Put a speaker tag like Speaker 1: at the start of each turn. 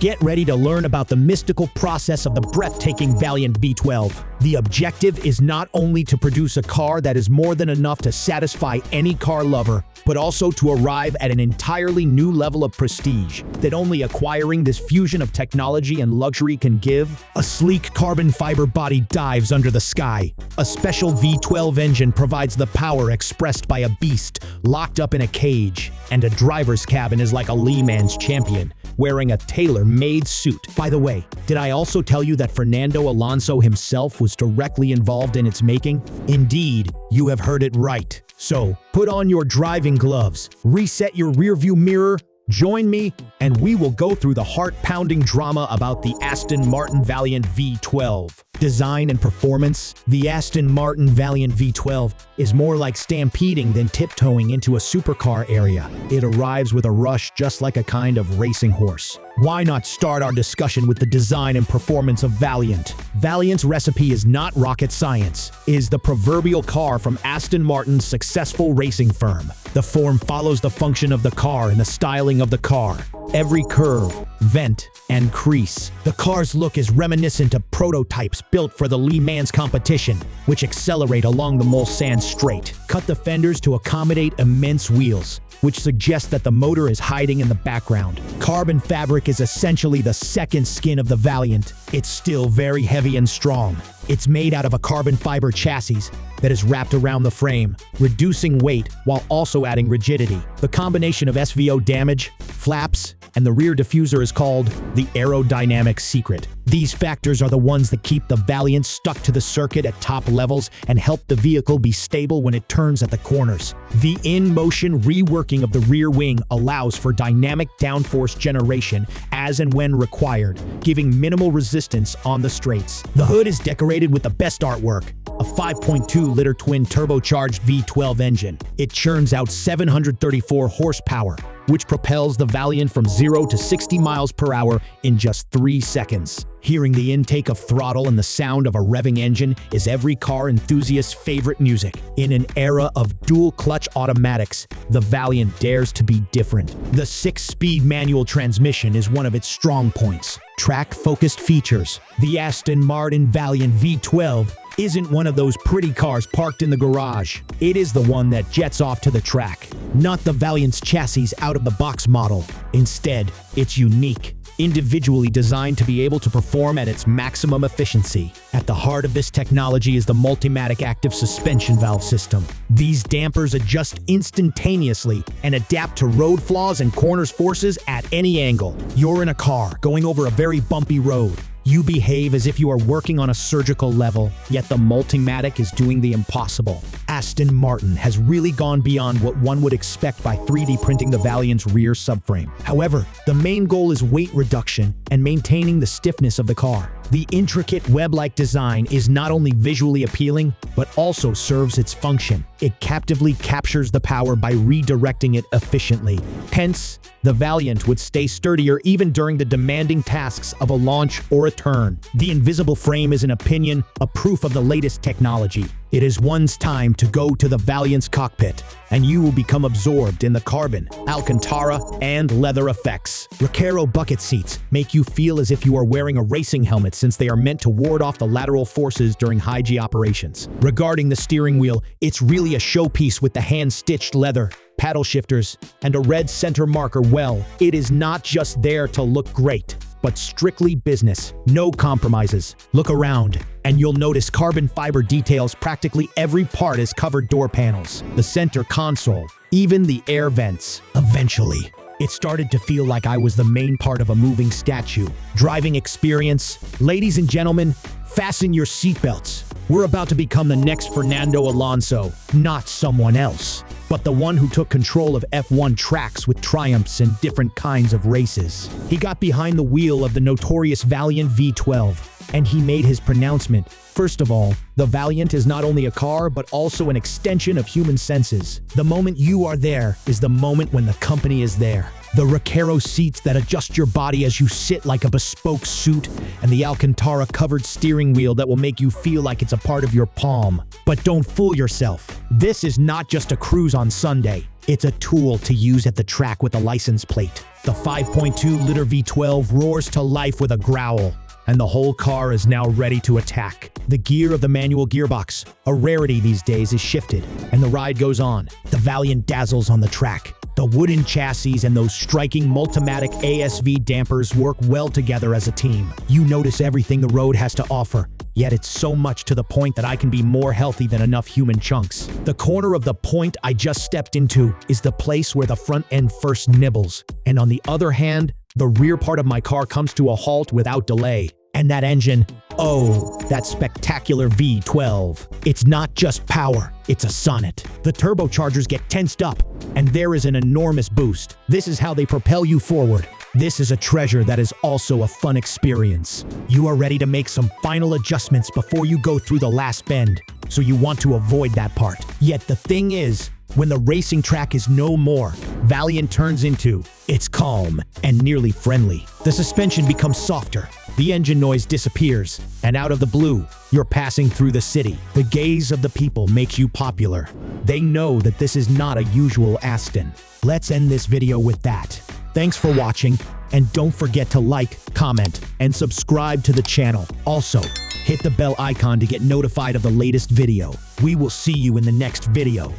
Speaker 1: Get ready to learn about the mystical process of the breathtaking Valiant V12. The objective is not only to produce a car that is more than enough to satisfy any car lover, but also to arrive at an entirely new level of prestige that only acquiring this fusion of technology and luxury can give. A sleek carbon fiber body dives under the sky. A special V12 engine provides the power expressed by a beast locked up in a cage. And a driver's cabin is like a Le Mans champion, wearing a tailor-made suit. By the way, did I also tell you that Fernando Alonso himself was directly involved in its making? Indeed, you have heard it right. So, put on your driving gloves, reset your rearview mirror, join me, and we will go through the heart-pounding drama about the Aston Martin Valiant V12. Design and performance. The Aston Martin Valiant V12 is more like stampeding than tiptoeing into a supercar area. It arrives with a rush just like a kind of racing horse. Why not start our discussion with the design and performance of Valiant? Valiant's recipe is not rocket science. It is the proverbial car from Aston Martin's successful racing firm. The form follows the function of the car and the styling of the car. Every curve, vent, and crease. The car's look is reminiscent of prototypes built for the Le Mans competition, which accelerate along the Mulsanne Straight. Cut the fenders to accommodate immense wheels, which suggests that the motor is hiding in the background. Carbon fabric is essentially the second skin of the Valiant. It's still very heavy and strong. It's made out of a carbon fiber chassis that is wrapped around the frame, reducing weight while also adding rigidity. The combination of SVO damage, flaps, and the rear diffuser is called the aerodynamic secret. These factors are the ones that keep the Valiant stuck to the circuit at top levels and help the vehicle be stable when it turns at the corners. The in-motion reworking of the rear wing allows for dynamic downforce generation as and when required, giving minimal resistance on the straights. The hood is decorated with the best artwork, a 5.2-liter twin-turbocharged V12 engine. It churns out 734 horsepower, which propels the Valiant from 0 to 60 miles per hour in just 3 seconds. Hearing the intake of throttle and the sound of a revving engine is every car enthusiast's favorite music. In an era of dual-clutch automatics, the Valiant dares to be different. The 6-speed manual transmission is one of its strong points. Track-focused features. The Aston Martin Valiant V12 isn't one of those pretty cars parked in the garage. It is the one that jets off to the track, not the Valiant's chassis out-of-the-box model. Instead, it's unique, individually designed to be able to perform at its maximum efficiency. At the heart of this technology is the Multimatic Active Suspension Valve system. These dampers adjust instantaneously and adapt to road flaws and corners forces at any angle. You're in a car going over a very bumpy road. You behave as if you are working on a surgical level, yet the Multimatic is doing the impossible. Aston Martin has really gone beyond what one would expect by 3D printing the Valiant's rear subframe. However, the main goal is weight reduction and maintaining the stiffness of the car. The intricate web-like design is not only visually appealing, but also serves its function. It captively captures the power by redirecting it efficiently. Hence, the Valiant would stay sturdier even during the demanding tasks of a launch or a turn. The invisible frame is an opinion, a proof of the latest technology. It is one's time to go to the Valiant's cockpit, and you will become absorbed in the carbon, Alcantara, and leather effects. Recaro bucket seats make you feel as if you are wearing a racing helmet since they are meant to ward off the lateral forces during high-G operations. Regarding the steering wheel, it's really a showpiece with the hand-stitched leather, paddle shifters, and a red center marker. Well, it is not just there to look great, but strictly business. No compromises. Look around, and you'll notice carbon fiber details. Practically every part is covered door panels, the center console, even the air vents. Eventually, it started to feel like I was the main part of a moving statue. Driving experience. Ladies and gentlemen, fasten your seatbelts. We're about to become the next Fernando Alonso, not someone else, but the one who took control of F1 tracks with triumphs in different kinds of races. He got behind the wheel of the notorious Valiant V12, and he made his pronouncement. First of all, the Valiant is not only a car, but also an extension of human senses. The moment you are there is the moment when the company is there. The Recaro seats that adjust your body as you sit like a bespoke suit, and the Alcantara-covered steering wheel that will make you feel like it's a part of your palm. But don't fool yourself. This is not just a cruise on Sunday. It's a tool to use at the track with a license plate. The 5.2-liter V12 roars to life with a growl, and the whole car is now ready to attack. The gear of the manual gearbox, a rarity these days, is shifted, and the ride goes on. The Valiant dazzles on the track. The wooden chassis and those striking Multimatic ASV dampers work well together as a team. You notice everything the road has to offer, yet it's so much to the point that I can be more healthy than enough human chunks. The corner of the point I just stepped into is the place where the front end first nibbles, and on the other hand, the rear part of my car comes to a halt without delay. And that engine, oh, that spectacular V12. It's not just power, it's a sonnet. The turbochargers get tensed up, and there is an enormous boost. This is how they propel you forward. This is a treasure that is also a fun experience. You are ready to make some final adjustments before you go through the last bend, so you want to avoid that part. Yet the thing is, when the racing track is no more, Valiant turns into, it's calm and nearly friendly. The suspension becomes softer, the engine noise disappears, and out of the blue, you're passing through the city. The gaze of the people makes you popular. They know that this is not a usual Aston. Let's end this video with that. Thanks for watching, and don't forget to like, comment, and subscribe to the channel. Also, hit the bell icon to get notified of the latest video. We will see you in the next video.